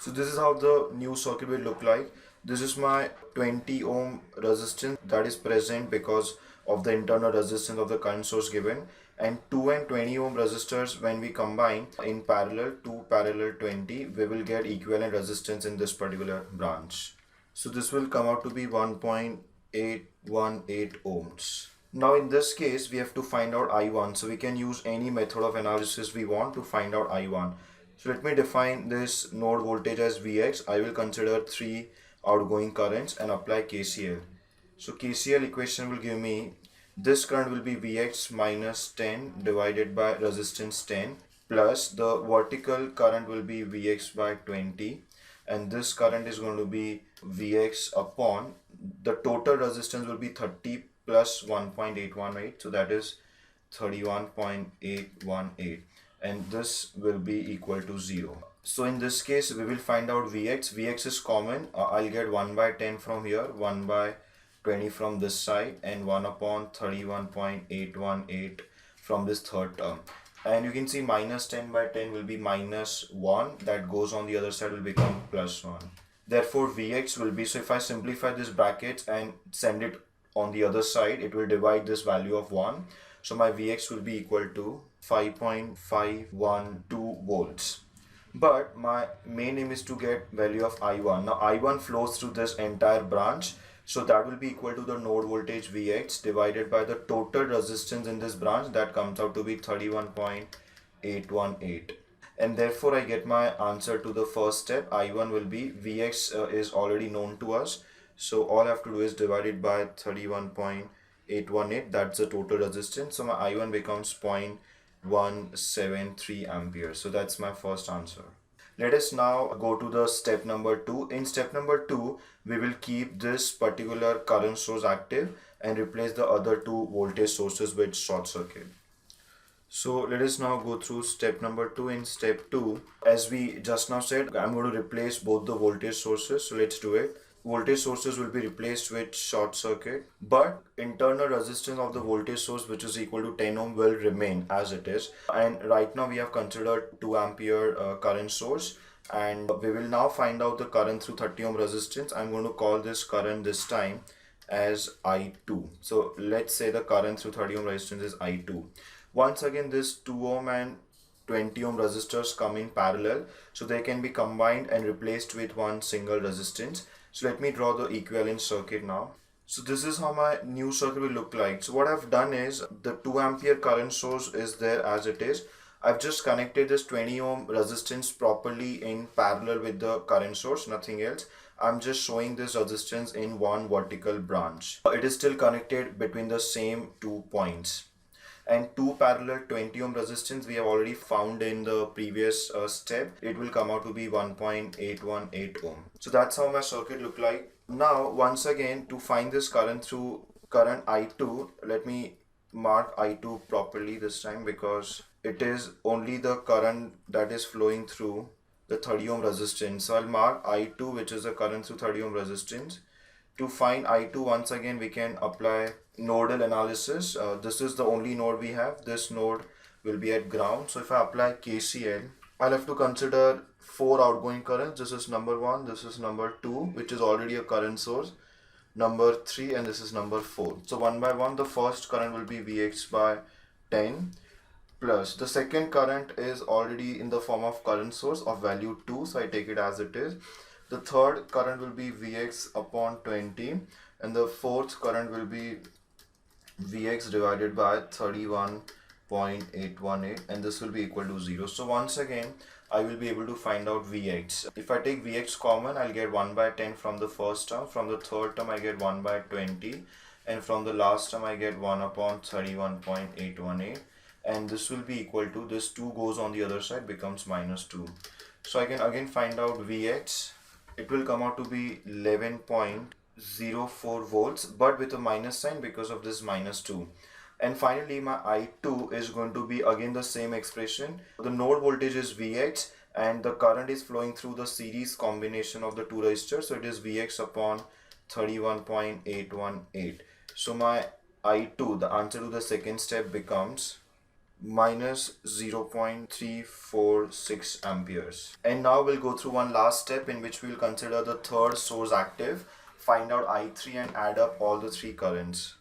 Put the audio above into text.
So this is how the new circuit will look like. This is my 20 ohm resistance that is present because of the internal resistance of the current source given, and 2 and 20 ohm resistors, when we combine in parallel, 2 parallel 20, we will get equivalent resistance in this particular branch. So this will come out to be 1.818 ohms. Now in this case we have to find out I1, so we can use any method of analysis we want to find out I1. So let me define this node voltage as Vx. I will consider 3 outgoing currents and apply KCL. So KCL equation will give me this current will be Vx minus 10 divided by resistance 10, plus the vertical current will be Vx by 20, and this current is going to be Vx upon the total resistance will be 30 plus 1.818, so that is 31.818, and this will be equal to 0. So in this case we will find out Vx. Vx is common. I'll get 1 by 10 from here, 1 by 20 from this side, and 1 upon 31.818 from this third term. And you can see minus 10 by 10 will be minus 1, that goes on the other side will become plus 1. Therefore Vx will be, so if I simplify this bracket and send it on the other side, it will divide this value of 1. So my Vx will be equal to 5.512 volts. But my main aim is to get value of I1. Now I1 flows through this entire branch, so that will be equal to the node voltage Vx divided by the total resistance in this branch, that comes out to be 31.818. And therefore I get my answer to the first step. I1 will be, Vx is already known to us, so all I have to do is divide it by 31.818, that's the total resistance. So my I1 becomes 0.173 amperes. So that's my first answer. Let us now go to the step number 2. In step number 2, we will keep this particular current source active and replace the other two voltage sources with short circuit. So let us now go through step number 2. In step 2, as we just now said, I'm going to replace both the voltage sources. So let's do it. Voltage sources will be replaced with short circuit, but internal resistance of the voltage source, which is equal to 10 ohm, will remain as it is. And right now we have considered 2 ampere current source, and we will now find out the current through 30 ohm resistance. I'm going to call this current this time as I2. So let's say the current through 30 ohm resistance is I2. Once again, this 2 ohm and 20 ohm resistors come in parallel, so they can be combined and replaced with one single resistance. So let me draw the equivalent circuit now. So this is how my new circuit will look like. So what I've done is, the 2 ampere current source is there as it is. I've just connected this 20 ohm resistance properly in parallel with the current source, nothing else. I'm just showing this resistance in one vertical branch. It is still connected between the same 2 points. And 2 parallel 20 ohm resistance we have already found in the previous step. It will come out to be 1.818 ohm. So that's how my circuit look like. Now once again, to find this current through current I2, let me mark I2 properly this time, because it is only the current that is flowing through the 30 ohm resistance. So I'll mark I2, which is the current through 30 ohm resistance. To find I2, once again we can apply nodal analysis. This is the only node we have. This node will be at ground. So if I apply KCL, I'll have to consider 4 outgoing currents. This is number 1, this is number 2, which is already a current source, number 3, and this is number 4. So one by one, the first current will be Vx by 10, plus the second current is already in the form of current source of value 2, so I take it as it is. The third current will be Vx upon 20, and the fourth current will be Vx divided by 31.818, and this will be equal to 0. So once again, I will be able to find out Vx. If I take Vx common, I'll get 1 by 10 from the first term, from the third term I get 1 by 20, and from the last term I get 1 upon 31.818, and this will be equal to, this 2 goes on the other side, becomes minus 2. So I can again find out Vx. It will come out to be 11.04 volts, but with a minus sign because of this minus 2. And finally my I2 is going to be again the same expression. The node voltage is Vx, and the current is flowing through the series combination of the two resistors, so it is Vx upon 31.818. So my I2, the answer to the second step, becomes minus 0.346 amperes. And now we'll go through one last step in which we'll consider the third source active, find out I3 and add up all the three currents.